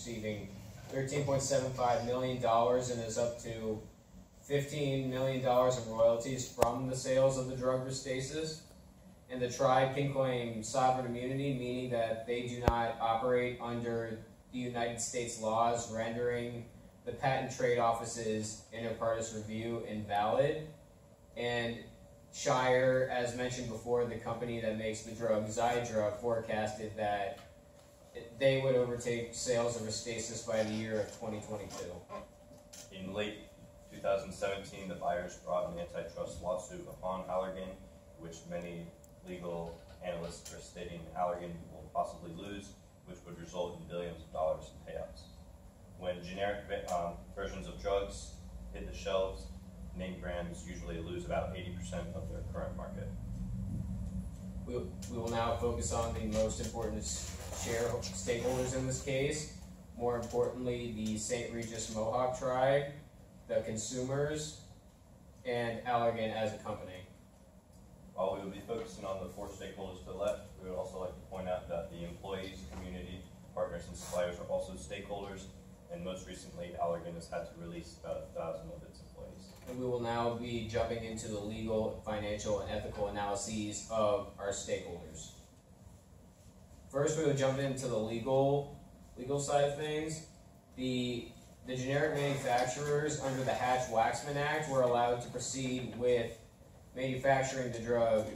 receiving $13.75 million and is up to $15 million in royalties from the sales of the drug Restasis. And the tribe can claim sovereign immunity, meaning that they do not operate under the United States laws, rendering the Patent Trade Office's inter partes review invalid. And Shire, as mentioned before, the company that makes the drug Xiidra, forecasted that they would overtake sales of Restasis by the year of 2022. In late 2017, the buyers brought an antitrust lawsuit upon Allergan, which many legal analysts are stating Allergan will possibly lose, which would result in billions of dollars in payouts. When generic versions of drugs hit the shelves, name brands usually lose about 80% of their current market. We will now focus on the most important stakeholders in this case. More importantly, the St. Regis Mohawk tribe, the consumers, and Allergan as a company. While we will be focusing on the four stakeholders to the left, we would also like to point out that the employees, community, partners, and suppliers are also stakeholders, and most recently, Allergan has had to release about 1,000 of its employees. And we will now be jumping into the legal, financial, and ethical analyses of our stakeholders. First, we will jump into the legal side of things. The generic manufacturers under the Hatch-Waxman Act were allowed to proceed with manufacturing the drug,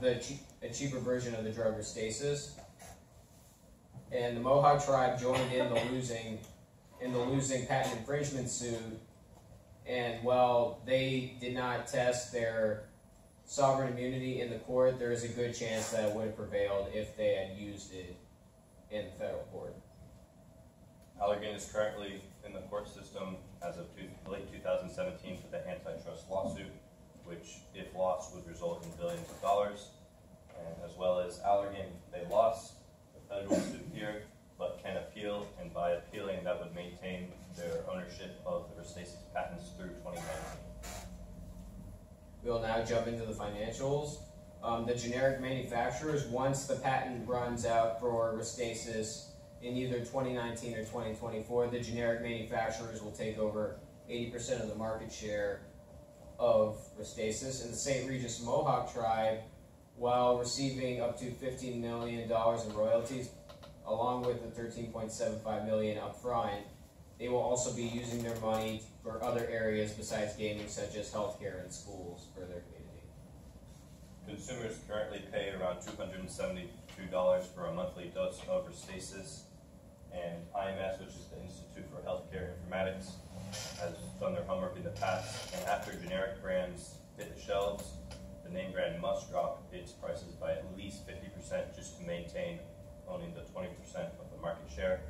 a cheaper version of the drug Restasis. And the Mohawk tribe joined in the losing patent infringement suit. And while they did not test their sovereign immunity in the court, there is a good chance that it would have prevailed if they had used it in the federal court. Allergan is currently in the court system as of late 2017 for the antitrust lawsuit, which, if lost, would result in billions of dollars. And as well as Allergan, they lost the federal suit here, but can appeal, and by appealing, that would maintain their ownership of the Restasis patents through 2019. We will now jump into the financials. The generic manufacturers, once the patent runs out for Restasis in either 2019 or 2024, the generic manufacturers will take over 80% of the market share of Restasis. And the St. Regis Mohawk tribe, while receiving up to $15 million in royalties, along with the $13.75 million up front, they will also be using their money for other areas besides gaming, such as healthcare and schools for their community. Consumers currently pay around $272 for a monthly dose of Restasis, and IMS, which is the Institute for Healthcare Informatics, has done their homework in the past, and after generic brands hit the shelves, the name brand must drop its prices by at least 50% just to maintain owning the 20% of the market share.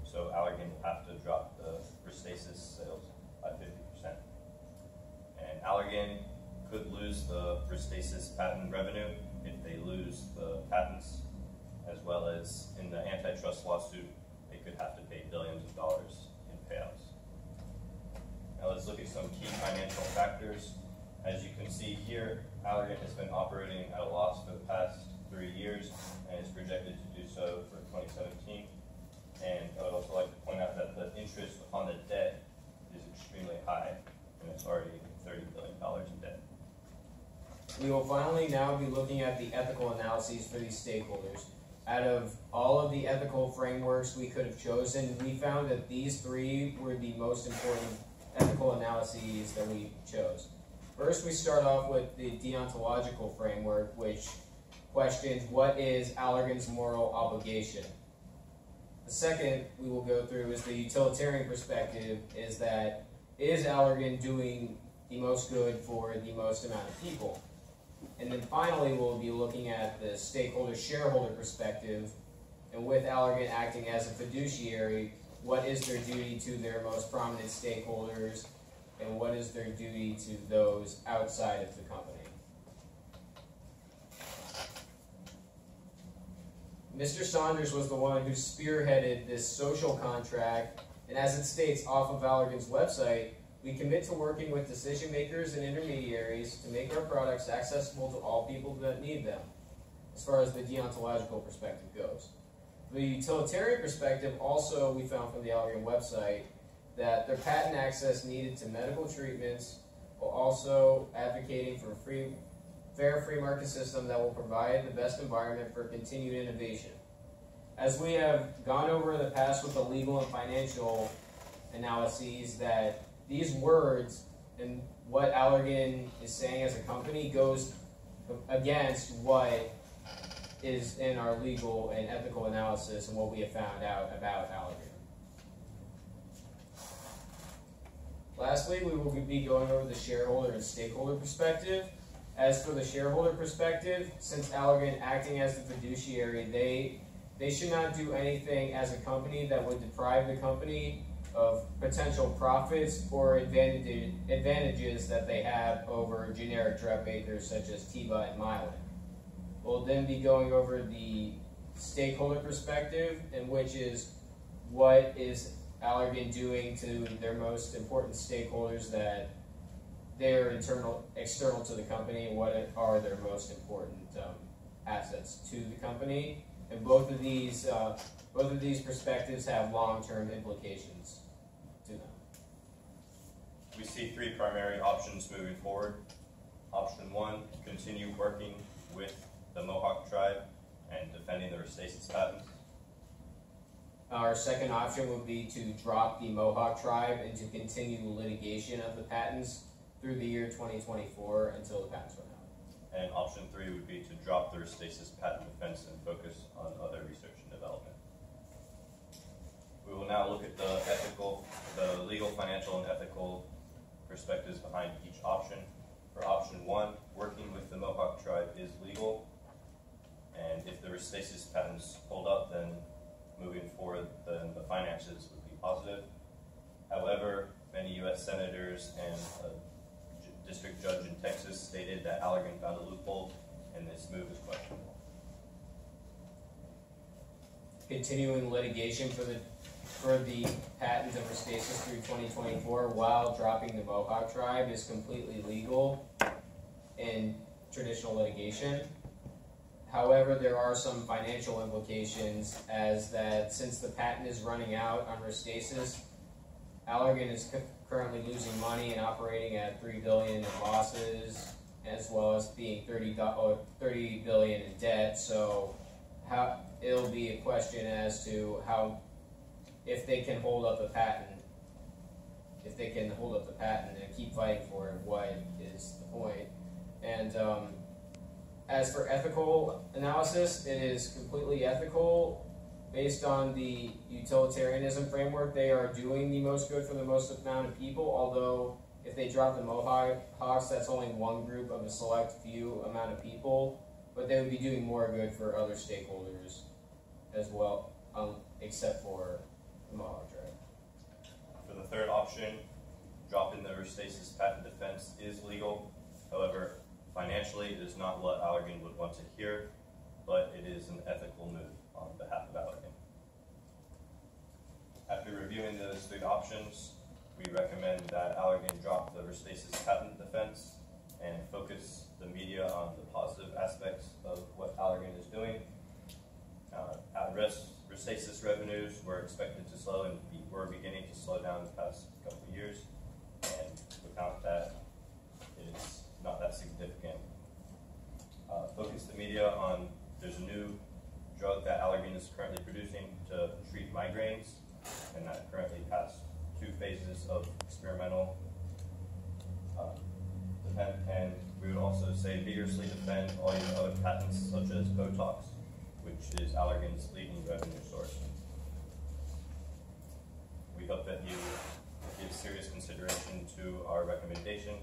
So Allergan will have to drop the Restasis sales by 50%. And Allergan could lose the Restasis patent revenue if they lose the patents, as well as in the antitrust lawsuit, they could have to pay billions of dollars in payouts. Now let's look at some key financial factors. As you can see here, Allergan has been operating at a loss for the past 3 years and is projected to do so for 2017. And I would also like to point out that the interest on the debt is extremely high, and it's already $30 billion in debt. We will finally now be looking at the ethical analyses for these stakeholders. Out of all of the ethical frameworks we could have chosen, we found that these three were the most important ethical analyses that we chose. First, we start off with the deontological framework, which questions what is Allergan's moral obligation. The second we will go through is the utilitarian perspective, is that is Allergan doing the most good for the most amount of people? And then finally we'll be looking at the stakeholder-shareholder perspective, and with Allergan acting as a fiduciary, what is their duty to their most prominent stakeholders, and what is their duty to those outside of the company? Mr. Saunders was the one who spearheaded this social contract, and as it states off of Allergan's website, we commit to working with decision makers and intermediaries to make our products accessible to all people that need them, as far as the deontological perspective goes. The utilitarian perspective also we found from the Allergan website that their patent access needed to medical treatments while also advocating for a fair free market system that will provide the best environment for continued innovation. As we have gone over in the past with the legal and financial analyses, that these words and what Allergan is saying as a company goes against what is in our legal and ethical analysis and what we have found out about Allergan. Lastly, we will be going over the shareholder and stakeholder perspective. As for the shareholder perspective, since Allergan acting as the fiduciary, they should not do anything as a company that would deprive the company of potential profits or advantages that they have over generic drug makers such as Teva and Mylan. We'll then be going over the stakeholder perspective, in which is what is Allergan doing to their most important stakeholders that they're external to the company, and what are their most important assets to the company. And both of these perspectives have long-term implications to them. We see three primary options moving forward. Option one, continue working with the Mohawk tribe and defending the Restasis patents. Our second option would be to drop the Mohawk tribe and to continue litigation of the patents through the year 2024 until the patents run out. And option three would be to drop the Restasis patent defense and focus on other research and development. We will now look at the legal, financial, and ethical perspectives behind each option. For option one, working with the Mohawk tribe is legal, and if the Restasis patents hold up, then moving forward, then the finances would be positive. However, many U.S. senators and a district judge in Texas stated that Allergan found a loophole, and this move is questionable. Continuing litigation for the patent of Restasis through 2024 while dropping the Mohawk tribe is completely legal in traditional litigation. However, there are some financial implications, as that since the patent is running out on Restasis, Allergan is currently losing money and operating at $3 billion in losses, as well as being $30 billion in debt. So it'll be a question as to if they can hold up the patent. If they can hold up the patent and keep fighting for it, what is the point? And as for ethical analysis, it is completely ethical. Based on the utilitarianism framework, they are doing the most good for the most amount of people, although if they drop the Mohawks, that's only one group of a select few amount of people, but they would be doing more good for other stakeholders as well, except for the Mohawk tribe. For the third option, dropping the Restasis patent defense is legal. However, financially, it is not what Allergan would want to hear, but it is an ethical move on behalf of Allergan. After reviewing those three options, we recommend that Allergan drop the Restasis patent defense and focus the media on the positive aspects of what Allergan is doing. Restasis revenues were expected to slow and were beginning to slow down the past couple of years, and without that, it is not that significant. Focus the media on there's a new drug that Allergan is currently producing to treat migraines, and that currently passed 2 phases of experimental and we would also say vigorously defend all your other patents such as Botox, which is Allergan's leading revenue source. We hope that you give serious consideration to our recommendation